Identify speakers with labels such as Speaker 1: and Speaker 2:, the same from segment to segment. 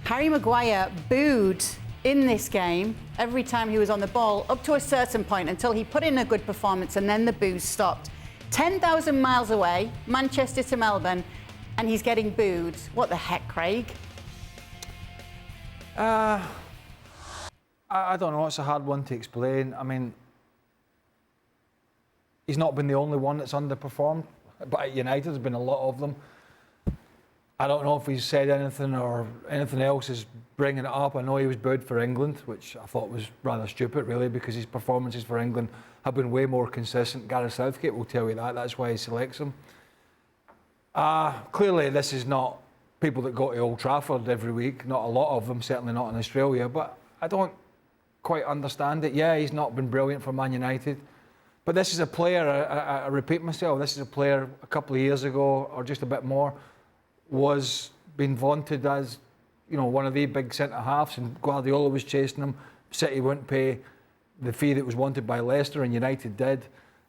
Speaker 1: Harry Maguire booed in this game every time he was on the ball up to a certain point until he put in a good performance and then the boos stopped. 10,000 miles away, Manchester to Melbourne, and he's getting booed. What the heck, Craig?
Speaker 2: I don't know, it's a hard one to explain. I mean, he's not been the only one that's underperformed, but at United there's been a lot of them. I don't know if he's said anything or anything else is bringing it up. I know he was booed for England, which I thought was rather stupid, really, because his performances for England have been way more consistent. Gareth Southgate will tell you that. That's why he selects him. Clearly, this is not people that go to Old Trafford every week. Not a lot of them, certainly not in Australia. But I don't quite understand it. Yeah, he's not been brilliant for Man United. But this is a player, I repeat myself, this is a player a couple of years ago, or just a bit more, was being vaunted as, you know, one of the big centre-halves, and Guardiola was chasing him. City wouldn't pay the fee that was wanted by Leicester, and United did.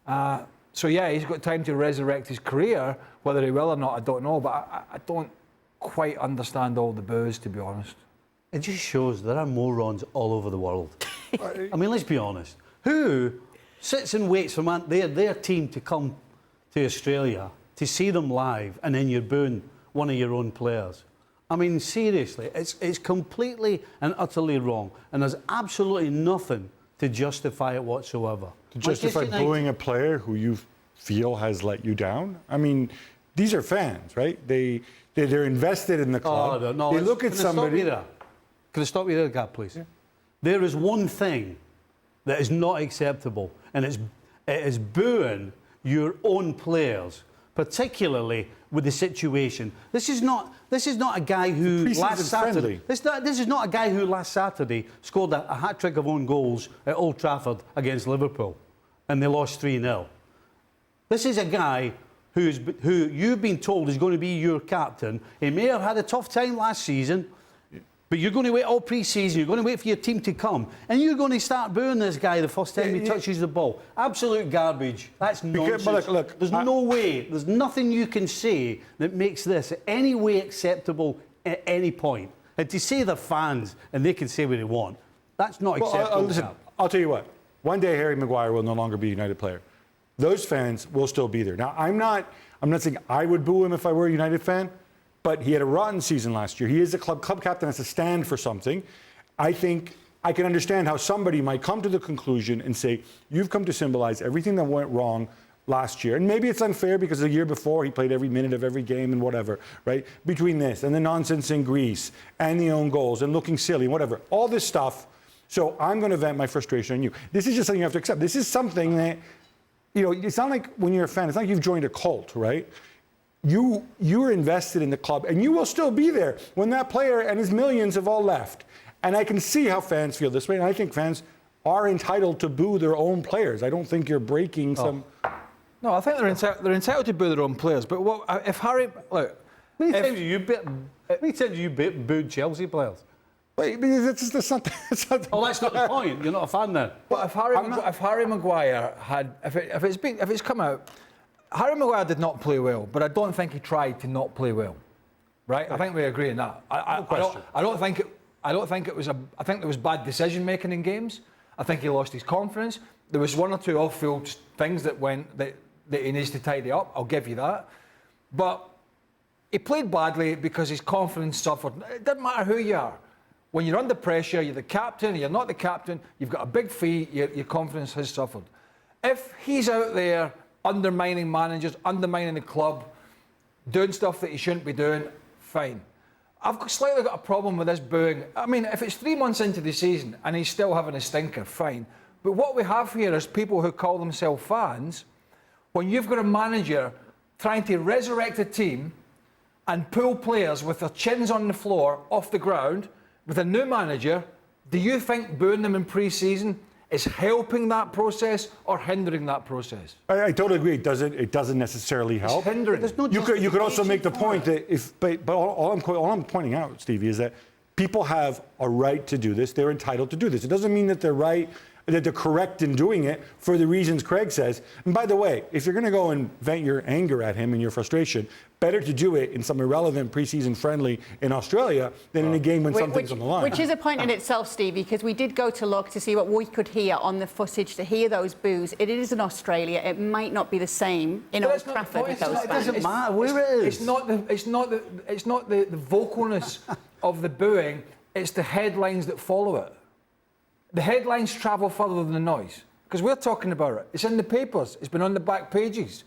Speaker 2: So yeah, he's got time to resurrect his career. Whether he will or not, I don't know, but I don't quite understand all the boos, to be honest.
Speaker 3: It just shows there are morons all over the world. I mean, let's be honest. Who sits and waits for their team to come to Australia to see them live, and then you're booing one of your own players? I mean, seriously, it's completely and utterly wrong, and there's absolutely nothing to justify it whatsoever.
Speaker 4: To justify booing a player who you feel has let you down? I mean, these are fans, right? They're invested in the club.
Speaker 3: Oh, no,
Speaker 4: they look at somebody.
Speaker 3: Can I stop you there, Gab, please? Yeah. There is one thing that is not acceptable, and it is booing your own players, particularly with the situation. This is not a guy who last Saturday. This is not a guy who last Saturday scored a hat-trick of own goals at Old Trafford against Liverpool, and they lost 3-0. This is a guy who you've been told is going to be your captain. He may have had a tough time last season, but you're going to wait all pre-season, you're going to wait for your team to come, and you're going to start booing this guy the first time he touches the ball. Absolute garbage. That's nonsense. Look, there's no way, there's nothing you can say that makes this any way acceptable at any point. And to say they're fans and they can say what they want, that's not acceptable.
Speaker 4: Listen, I'll tell you what, one day Harry Maguire will no longer be a United player. Those fans will still be there. Now, I'm not saying I would boo him if I were a United fan, but he had a rotten season last year. He is a club captain, has to stand for something. I think I can understand how somebody might come to the conclusion and say, you've come to symbolize everything that went wrong last year. And maybe it's unfair because the year before he played every minute of every game and whatever, right? Between this and the nonsense in Greece and the own goals and looking silly and whatever, all this stuff. So I'm going to vent my frustration on you. This is just something you have to accept. This is something that, you know, it's not like when you're a fan, it's not like you've joined a cult, right? You're invested in the club, and you will still be there when that player and his millions have all left. And I can see how fans feel this way, and I think fans are entitled to boo their own players. I don't think you're breaking some...
Speaker 2: No, I think they're entitled to boo their own players, but what if Harry... Look,
Speaker 3: how many times you booed Chelsea players?
Speaker 4: Wait, that's not
Speaker 3: oh, that's not the point. You're not a fan then.
Speaker 2: But if Harry Maguire had... If it's come out... Harry Maguire did not play well, but I don't think he tried to not play well, right? I think we agree on that. I don't think it was I think there was bad decision making in games. I think he lost his confidence. There was one or two off-field things that he needs to tidy up. I'll give you that. But he played badly because his confidence suffered. It doesn't matter who you are. When you're under pressure, you're the captain. You're not the captain. You've got a big fee. Your confidence has suffered. If he's out there undermining managers, undermining the club, doing stuff that he shouldn't be doing, fine. I've slightly got a problem with this booing. I mean, if it's 3 months into the season and he's still having a stinker, fine. But what we have here is people who call themselves fans, when you've got a manager trying to resurrect a team and pull players with their chins on the floor off the ground with a new manager, do you think booing them in pre-season is helping that process or hindering that process?
Speaker 4: I totally agree. It doesn't necessarily help.
Speaker 2: It's hindering.
Speaker 4: You could also make the point that but all I'm pointing out, Stevie, is that People have a right to do this. They're entitled to do this. It doesn't mean that they're right, that they're correct in doing it for the reasons Craig says. And by the way, if you're going to go and vent your anger at him and your frustration, better to do it in some irrelevant preseason friendly in Australia than in a game when something's on the line.
Speaker 1: Which is a point in itself, Stevie, because we did go to look to see what we could hear on the footage to hear those boos. It is in Australia. It might not be the same in Old Trafford with those fans.
Speaker 3: It doesn't matter where it is.
Speaker 2: It's not the vocalness of the booing. It's the headlines that follow it. The headlines travel further than the noise because we're talking about it. It's in the papers. It's been on the back pages.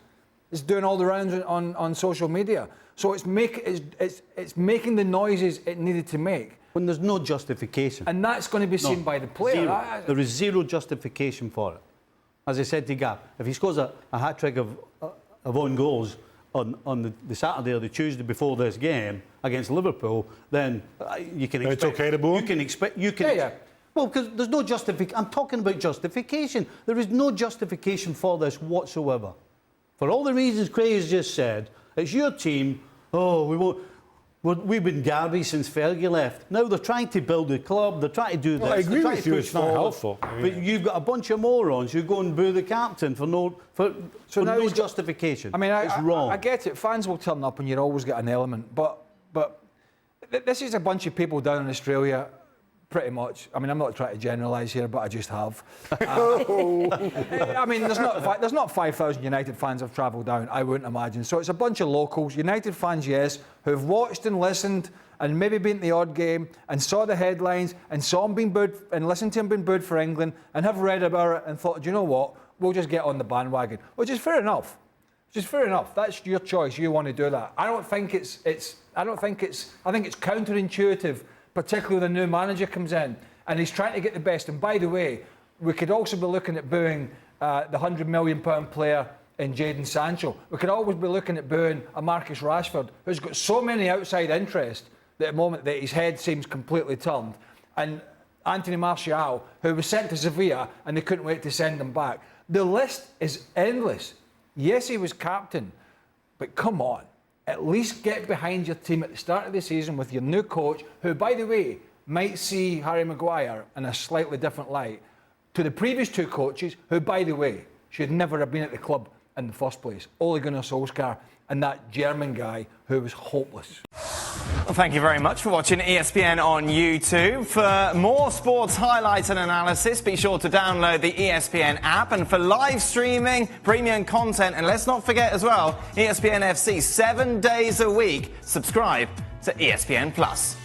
Speaker 2: It's doing all the rounds on social media. So it's making the noises it needed to make.
Speaker 3: When there's no justification.
Speaker 2: And that's going to be seen by the player.
Speaker 3: Zero. There is zero justification for it. As I said to Gav, if he scores a hat-trick of own goals on the Saturday or the Tuesday before this game against Liverpool, then you can expect...
Speaker 4: It's okay to boo him?
Speaker 3: You can expect... Yeah. Well, because there's no justification. I'm talking about justification. There is no justification for this whatsoever. For all the reasons Craig has just said, it's your team. Oh, we've been garbage since Fergie left. Now they're trying to build a club. They're trying to do this.
Speaker 4: Well, I agree with you. It's not helpful.
Speaker 3: But you've got a bunch of morons who go and boo the captain for no justification.
Speaker 2: I mean,
Speaker 3: it's wrong.
Speaker 2: I get it. Fans will turn up, and you always get an element. But this is a bunch of people down in Australia. Pretty much. I mean, I'm not trying to generalise here, but I just have. I mean, there's not 5,000 United fans have travelled down, I wouldn't imagine. So it's a bunch of locals, United fans, yes, who've watched and listened and maybe been to the odd game and saw the headlines and saw him being booed and listened to him being booed for England and have read about it and thought, do you know what? We'll just get on the bandwagon, which is fair enough. Which is fair enough. That's your choice. You want to do that. I think it's counterintuitive. Particularly when the new manager comes in and he's trying to get the best. And by the way, we could also be looking at booing the £100 million player in Jadon Sancho. We could always be looking at booing a Marcus Rashford, who's got so many outside interest that at the moment that his head seems completely turned. And Anthony Martial, who was sent to Sevilla and they couldn't wait to send him back. The list is endless. Yes, he was captain, but come on. At least get behind your team at the start of the season with your new coach, who, by the way, might see Harry Maguire in a slightly different light to the previous two coaches, who, by the way, should never have been at the club in the first place. Ole Gunnar Solskjaer and that German guy who was hopeless.
Speaker 5: Well, thank you very much for watching ESPN on YouTube. For more sports highlights and analysis, be sure to download the ESPN app. And for live streaming, premium content, and let's not forget as well, ESPN FC 7 days a week. Subscribe to ESPN Plus.